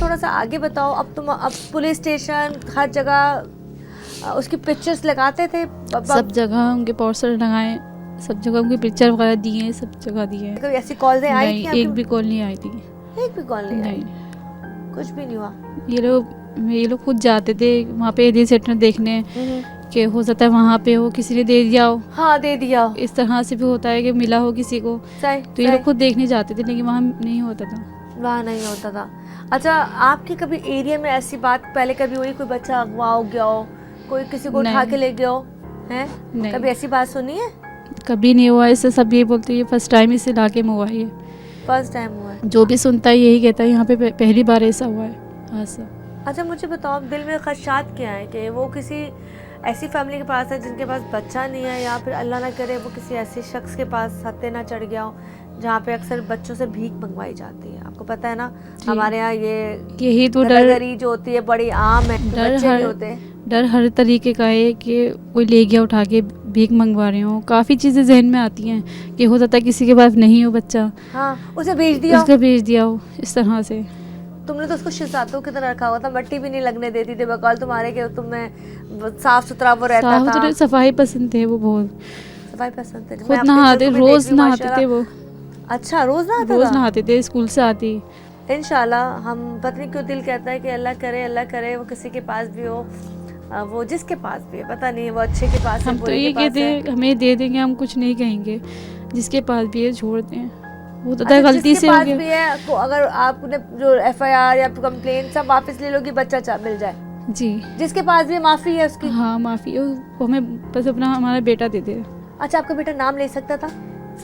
थोड़ा सा आगे बताओ। अब पुलिस स्टेशन हर जगह उसकी पिक्चर्स लगाते थे? सब जगह उनके पोस्टर लगाए, सब जगह उनकी पिक्चर वगैरह दिए, सब जगह दिए। कभी ऐसी कॉल आई नहीं, थी? एक भी कॉल नहीं आई थी। एक भी कॉल नहीं आई? नहीं, कुछ भी नहीं हुआ? ये लोग खुद जाते थे वहाँ पे एरिया सेंटर देखने कि हो सकता है वहाँ पे हो, किसी ने दे दिया हो। हाँ, दे दिया हो। इस तरह से भी होता है कि मिला हो किसी को, तो ये लोग खुद देखने जाते थे, लेकिन वहाँ नहीं होता था। वहाँ नहीं होता था। अच्छा, आपके कभी एरिया में ऐसी बात पहले कभी हुई, कोई बच्चा अगवा हो गया हो, कोई किसी को उठा के ले गया हो? हैं? कभी ऐसी बात सुनी है? कभी नहीं हुआ ऐसे। सब ये बोलते हैं फर्स्ट टाइम इस इलाके में हुआ है, ये फर्स्ट टाइम हुआ है। जो भी सुनता है यही कहता है यहाँ पे पहली बार ऐसा हुआ है। हाँ सर। अच्छा, मुझे बताओ, दिल में खदशात क्या है कि वो किसी ऐसी फैमिली के पास है जिनके पास बच्चा नहीं है, या फिर अल्लाह ना करे वो किसी ऐसे शख्स के पास सत्ते ना चढ़ गया हो जहाँ पे अक्सर बच्चों से भीख मंगवाई जाती है? आपको पता है ना, हमारे यहाँ यही तो डर जो होती है बड़ी आम है। बच्चे नहीं होते। डर हर तरीके का है कि कोई ले गया उठा के भीख मंगवा रहे हो। काफ़ी चीज़ें जहन में आती हैं कि हो सकता है किसी के पास नहीं हो बच्चा, हाँ, उसे भेज दिया हो इस तरह से। तुमने तो उसको शिजातों की तरह रखा हुआ था, मट्टी भी नहीं लगने देती थी बकौल तुम्हारे के तुम्हें साफ सुथरा वो रहता था। सफाई पसंद थे वो, बहुत सफाई पसंद थे। खुद नहाते, रोज नहाते थे वो। अच्छा, रोज नहाते थे, स्कूल से आती। इंशाल्लाह हम पता नहीं क्यों दिल कहता है कि अल्लाह करे वो किसी के पास भी हो, वो जिसके पास भी है, पता नहीं वो अच्छे के पास हम तो ये कहते हैं हमें दे देंगे, हम कुछ नहीं कहेंगे, जिसके पास भी है छोड़ दें। वो तो गलती से हो गया भी है, तो अगर आपने जो FIR या कंप्लेन सब वापस ले लोगी, बच्चा मिल जाए जी। जिसके पास भी माफी है उसकी। हाँ, माफी है, वो हमें बस अपना हमारा बेटा दे दे। अच्छा, आपका बेटा नाम ले सकता था?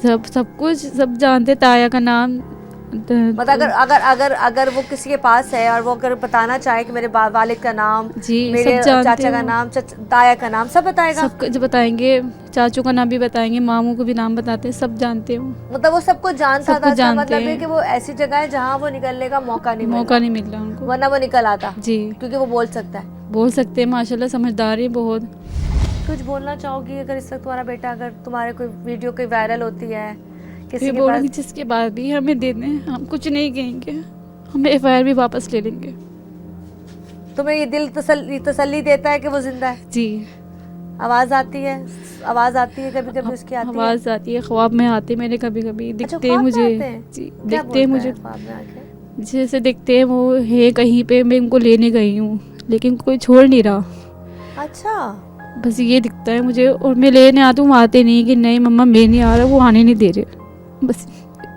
सब कुछ सब जानते, ताया का नाम। मतलब अगर वो किसी के पास है और वो अगर बताना चाहे कि मेरे वालिद का नाम, मेरे चाचा का नाम, ताया का नाम, सब बताएगा? सब बताएंगे, चाचू का नाम भी बताएंगे, मामू को भी नाम बताते हैं, सब जानते हैं। मतलब वो सब कुछ जानता था। मतलब है कि वो ऐसी जगह है जहाँ वो निकलने का मौका नहीं मिल रहा उनको, वरना वो निकल आता जी, क्योंकि वो बोल सकते हैं। माशाल्लाह समझदार है बहुत। कुछ बोलना चाहोगी अगर इस वक्त तुम्हारा बेटा, अगर तुम्हारे कोई वीडियो कोई वायरल होती है किसी के पास? जिसके बाद भी हमें दे दें, हम कुछ नहीं कहेंगे, हमें FIR भी वापस ले लेंगे। तुम्हें ये दिल तसल्ली देता है कि वो जिंदा है? जी। आवाज आती है कभी कभी उसकी? आवाज आती है, ख्वाब में आते मेरे, कभी कभी दिखते हैं मुझे जी, दिखते हैं मुझे जैसे दिखते हैं वो है कहीं पे, मैं उनको लेने गई हूँ लेकिन कोई छोड़ नहीं रहा। अच्छा, बस ये दिखता है मुझे, और मैं लेने आती हूँ, आते नहीं कि नहीं मम्मा मैं नहीं आ रहा, वो आने नहीं दे रहे। बस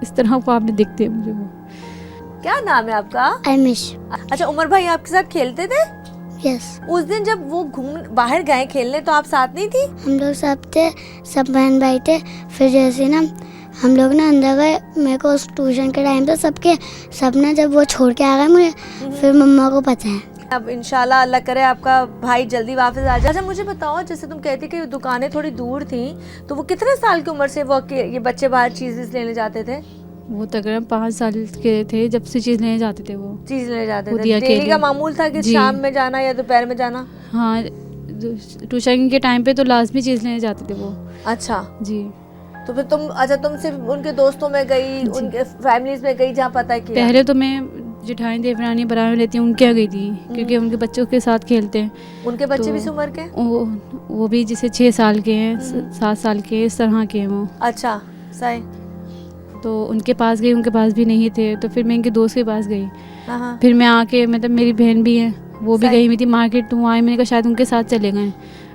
इस तरह ख्वाब में दिखते हैं मुझे वो। क्या नाम है आपका? अमिश। अच्छा, उमर भाई आपके साथ खेलते थे? यस। उस दिन जब वो बाहर गए खेलने तो आप साथ नहीं थी? हम लोग सब थे, सब बहन भाई थे। फिर जैसे ना हम लोग ना अंदर गए, मेरे को उस ट्यूशन के टाइम पे सब ना जब वो छोड़ के आ गए मुझे, फिर मम्मा को पता है। अब इंशाल्लाह अल्लाह करे आपका भाई जल्दी वापस आ जाए। अच्छा, मुझे बताओ, जैसे तुम कहती कि दुकानें थोड़ी दूर थी, तो वो कितने साल की उम्र से वो ये बच्चे बाहर चीज़ लेने जाते थे? वो तकरीबन 5 साल के थे जब से चीज़ लेने जाते थे। वो चीज़ लेने जाते थे, डेली का मामूल था कि शाम में जाना या दोपहर में जाना? हाँ, ट्यूशन के टाइम पे तो लाजमी चीज़ लेने जाते थे वो। अच्छा जी। तो फिर तुम सिर्फ उनके दोस्तों में गई, उनके फैमिलीज में गई जहाँ पता है कि? पहले तो मैं जिठानी देवरानी बराबर लेती हूँ उनके यहाँ गई थी, क्योंकि उनके बच्चों के साथ खेलते हैं। उनके बच्चे भी इस उम्र के? वो भी जैसे 6 साल के हैं, 7 साल के, इस तरह के हैं वो। अच्छा, सही। तो उनके पास गई, उनके पास भी नहीं थे, तो फिर मैं इनके दोस्त के पास गई। फिर मैं आके, मतलब मेरी बहन भी है, वो भी गई हुई थी मार्केट, तो आए, मैंने कहा शायद उनके साथ चले गए।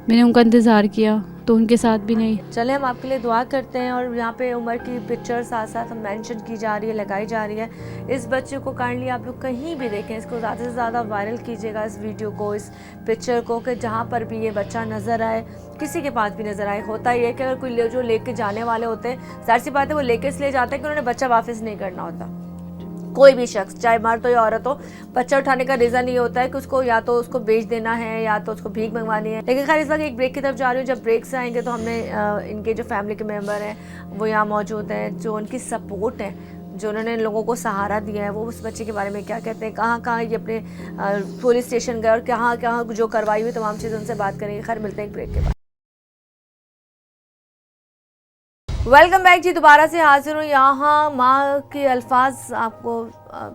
मैंने उनका इंतज़ार किया तो उनके साथ भी नहीं। चले, हम आपके लिए दुआ करते हैं। और यहाँ पे उमर की पिक्चर साथ साथ मेंशन की जा रही है, लगाई जा रही है। इस बच्चे को काइंडली आप लोग कहीं भी देखें, इसको ज़्यादा से ज़्यादा वायरल कीजिएगा, इस वीडियो को, इस पिक्चर को, कि जहाँ पर भी ये बच्चा नज़र आए, किसी के पास भी नज़र आए। होता ही है कि अगर कोई जो लेके जाने वाले होते हैं, जाहिर सी बात है वो लेके इसलिए जाते हैं कि उन्होंने बच्चा वापस नहीं करना होता। कोई भी शख्स, चाहे मर्द हो या औरत हो, बच्चा उठाने का रीज़न ये होता है कि उसको या तो उसको बेच देना है या तो उसको भीख मंगवानी है। लेकिन खैर, इस वक्त एक ब्रेक की तरफ जा रही हूँ। जब ब्रेक से आएंगे तो हमने इनके जो फैमिली के मेंबर हैं वो यहाँ मौजूद हैं, जो उनकी सपोर्ट है, जो उन्होंने लोगों को सहारा दिया है, वो उस बच्चे के बारे में क्या कहते हैं, कहाँ कहाँ ये अपने पुलिस स्टेशन गए और कहाँ कहाँ जो करवाई हुई तमाम चीज़ें, उनसे बात करेंगे। खैर, मिलते हैं एक ब्रेक के बाद। वेलकम बैक जी, दोबारा से हाजिर हूँ। यहाँ माँ के अल्फाज आपको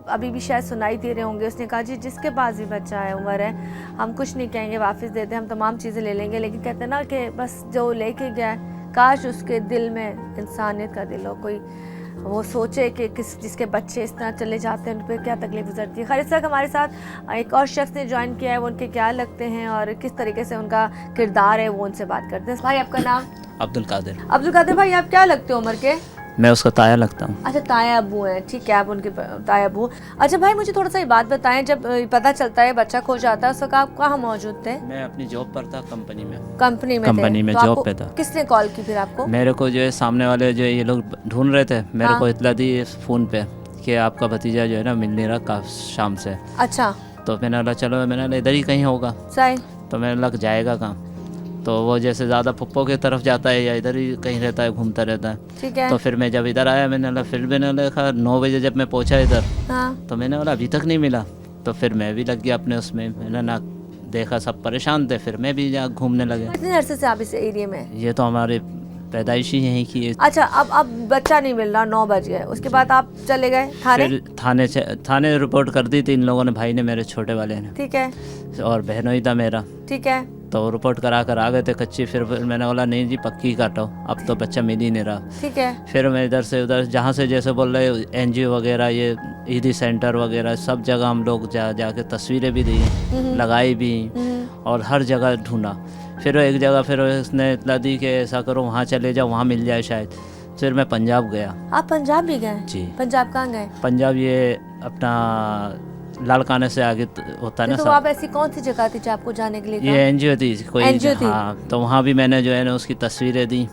अभी भी शायद सुनाई दे रहे होंगे। उसने कहा जी जिसके पास भी बच्चा है, उम्र है, हम कुछ नहीं कहेंगे, वापस देते, हम तमाम चीज़ें ले लेंगे, लेकिन कहते हैं ना कि बस जो लेके गया है, काश उसके दिल में इंसानियत का दिल हो, कोई वो सोचे कि किस जिसके बच्चे इस तरह चले जाते हैं उन पर क्या तकलीफ गुजरती है। खैर, इस वक्त हमारे साथ एक और शख्स ने ज्वाइन किया है, वो उनके क्या लगते हैं और किस तरीके से उनका किरदार है, वो उनसे बात करते हैं। भाई आपका नाम? अब्दुल कादिर। अब्दुल कादिर भाई, आप क्या लगते हो उम्र के? मैं उसका ताया लगता हूँ। अच्छा, ताया अबू हैं, ठीक है, आप उनके ताया अबू। अच्छा भाई, मुझे थोड़ा सा ये बात बताएं, जब पता चलता है बच्चा खो जाता है, उस वक्त आप कहाँ मौजूद थे? मैं अपनी जॉब पर था, कंपनी में कंपनी में तो जॉब पे था। किसने कॉल की फिर आपको? मेरे को जो है सामने वाले जो ये लोग ढूंढ रहे थे, मेरे को इतला दी फ़ोन पे कि आपका भतीजा जो है ना मिल नहीं रहा शाम से। अच्छा, तो मैंने बोला चलो, मैंने बोला इधर ही कहीं होगा। सही। तो मैंने लग जाएगा कहाँ, तो वो जैसे ज़्यादा पप्पो की तरफ जाता है या इधर ही कहीं रहता है, घूमता रहता है। ठीक है। तो फिर मैं जब इधर आया, मैंने बोला, फिर मैंने देखा 9 बजे जब मैं पहुंचा इधर, हाँ। तो मैंने बोला अभी तक नहीं मिला। तो फिर मैं भी लग गया अपने उसमें, मैंने ना देखा सब परेशान थे, फिर मैं भी यहाँ घूमने लगे। कितने अरसे से आप इस एरिया में? ये तो हमारे पैदाइशी यहीं की है। अच्छा, अब बच्चा नहीं मिल रहा, 9 बज गए, उसके बाद आप चले गए थाने? फिर थाने रिपोर्ट कर दी थी इन लोगों ने, भाई ने, मेरे छोटे वाले ने। ठीक है। और बहनों ही था मेरा। ठीक है। तो रिपोर्ट करा कर आ गए थे कच्ची। फिर मैंने बोला नहीं जी पक्की काटो, अब तो बच्चा मिल ही नहीं रहा। ठीक है। फिर मैं इधर से उधर, जहाँ से जैसे बोल रहे NGO वगैरह, ये ईदी सेंटर वगैरह, सब जगह हम लोग जाके तस्वीरें भी दी, लगाई भी, और हर जगह ढूंढा। फिर एक जगह फिर उसने इतला दी कि ऐसा करो वहाँ चले जाओ, वहाँ मिल जाए शायद। फिर मैं पंजाब गया। आप पंजाब भी गए? जी। पंजाब कहाँ गए? पंजाब ये अपना लाड़काने से आगे होता है ना। तो आप ऐसी कौन सी जगह थी जहाँ आपको जाने के लिए कहा? ये NGO थी कोई। NGO थी? हाँ, तो वहाँ भी मैंने जो है ना उसकी तस्वीरें दी।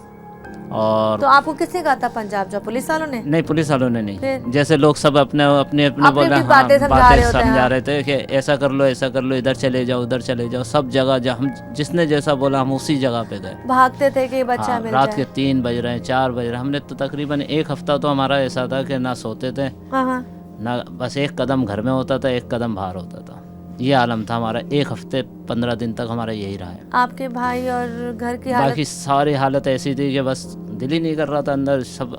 और तो आपको किसने कहा था पंजाब जाओ? पुलिस वालों ने? नहीं, पुलिस वालों ने नहीं। फिर? जैसे लोग सब अपने बोला, हाँ, बातें समझा रहे थे कि ऐसा कर लो, ऐसा कर लो, इधर चले जाओ, उधर चले जाओ, सब जगह जहाँ हम जिसने जैसा बोला हम उसी जगह पे गए। भागते थे कि बच्चा मिल रात जाए। के 3 बज रहे हैं, 4 बज रहे हैं। हमने तो तकरीबन 1 हफ्ता तो हमारा ऐसा था कि ना सोते थे, हाँ। ना बस एक कदम घर में होता था, एक कदम बाहर होता था। ये आलम था हमारा। 1 हफ्ते 15 दिन तक हमारा यही रहा है। आपके भाई और घर की हालत? बाकी सारी हालत ऐसी थी कि बस दिल ही नहीं कर रहा था अंदर। सब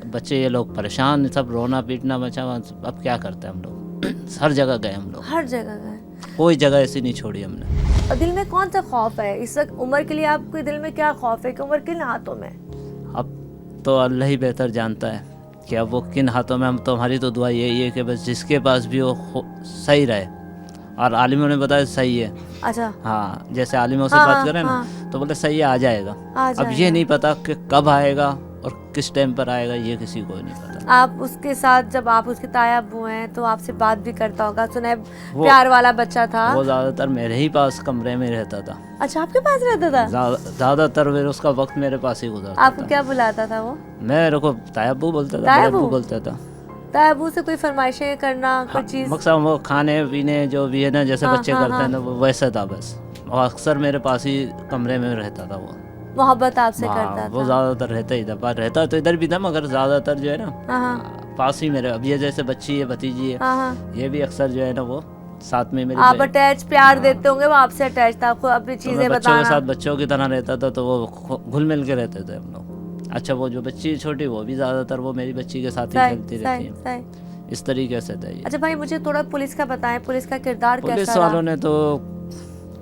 बच्चे ये लोग परेशान, सब रोना पीटना बचा। अब क्या करते हैं हम लोग, हर जगह गए हम लोग, हर जगह गए, कोई जगह ऐसी नहीं छोड़ी हमने। और दिल में कौन सा खौफ है इस वक्त उम्र के लिए? आपके दिल में क्या खौफ है कि उम्र किन हाथों में? अब तो अल्लाह ही बेहतर जानता है कि अब वो किन हाथों में। हम तो, हमारी तो दुआ यही है कि बस जिसके पास भी वो सही रहे। और आलिमों ने बताया सही है। अच्छा। हाँ, जैसे आलिमों से हाँ, बात करें ना, हाँ। तो बोले सही है, आ जाएगा। अब ये नहीं पता कि कब आएगा और किस टाइम पर आएगा, ये किसी को नहीं पता। आप उसके साथ, जब आप उसके ताया अब्बू हैं, तो आपसे बात भी करता होगा, सुना है प्यार वाला बच्चा था। वो ज़्यादातर मेरे ही पास कमरे में रहता था। अच्छा, आपके पास रहता था? ज़्यादातर फिर उसका वक्त मेरे पास ही गुजरता था। आपको क्या बुलाता था वो? मेरे को ताया अब्बू बोलता था, ताया अब्बू अब्बू बोलता था। ताया अब्बू से कोई फरमाइशें करना, कोई चीज़? मकसद वो खाने पीने जो भी है ना, जैसे बच्चे करते हैं ना, वो वैसा था बस। और अक्सर मेरे पास ही कमरे में रहता था वो। मोहब्बत आपसे करता वो था? ज़्यादातर रहता ही था, पर रहता तो इधर भी था, मगर ज़्यादातर जो है ना पास ही मेरे। अब ये जैसे बच्ची है, भतीजी है, ये भी अक्सर जो है ना वो साथ में मेरे। आप अटैच प्यार देते होंगे, वो आपसे अटैच था, आपको अपनी चीजें बच्चों के बताना। साथ बच्चों की तरह रहता था, तो वो घुल मिल के रहते थे हम लोग। अच्छा, वो जो बच्ची छोटी, वो भी ज़्यादातर वो मेरी बच्ची के साथ ही खेलती रहती है, इस तरीके से था ये। अच्छा भाई, मुझे थोड़ा पुलिस का बताएं, पुलिस का किरदार कैसा पुलिस रहा? वालों ने तो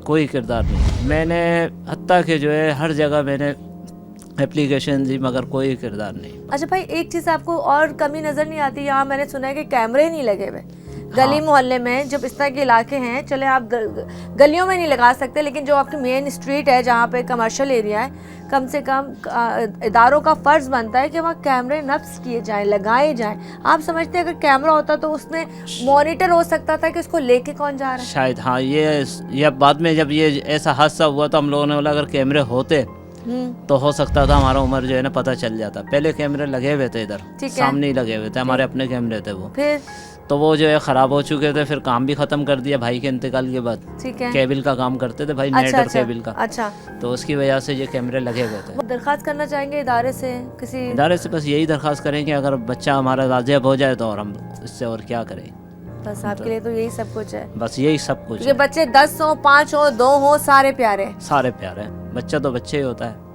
कोई किरदार नहीं। मैंने हत्ता के जो है हर जगह मैंने एप्लीकेशन दी, मगर कोई किरदार नहीं। अच्छा भाई, एक चीज़ आपको और कमी नज़र नहीं आती? यहाँ मैंने सुना है कि कैमरे नहीं लगे हुए गली मोहल्ले में। जब इस तरह के इलाके हैं, चले आप गलियों में नहीं लगा सकते, लेकिन जो आपकी मेन स्ट्रीट है, जहाँ पे कमर्शियल एरिया है, कम से कम इदारों का फ़र्ज़ बनता है कि वहाँ कैमरे नफ्स किए जाएं, लगाए जाएं। आप समझते हैं अगर कैमरा होता तो उसमें मॉनिटर हो सकता था कि उसको लेके कौन जा रहा है? शायद, हाँ। ये बाद में जब ये ऐसा हादसा हुआ तो हम लोगों ने बोला अगर कैमरे होते तो हो सकता था हमारा उम्र जो है ना पता चल जाता। पहले कैमरे लगे हुए थे इधर, सामने ही लगे हुए थे, हमारे अपने कैमरे थे वो। फिर तो वो जो है ख़राब हो चुके थे, फिर काम भी ख़त्म कर दिया भाई के इंतकाल के बाद। ठीक है। केबल का काम करते थे भाई, नेट और केबल का। अच्छा, तो उसकी वजह से ये कैमरे लगे हुए थे। दरख्वास्त करना चाहेंगे इदारे से, किसी इदारे से? बस यही दरख्वास्त करें कि अगर बच्चा हमारा गाजियाब हो जाए तो, और हम इससे और क्या करें। बस आपके लिए तो यही सब कुछ है? बस यही सब कुछ ये बच्चे 10 हो, 5 हो, 2 हो, सारे प्यारे? सारे प्यारे। बच्चा तो बच्चे ही होता है।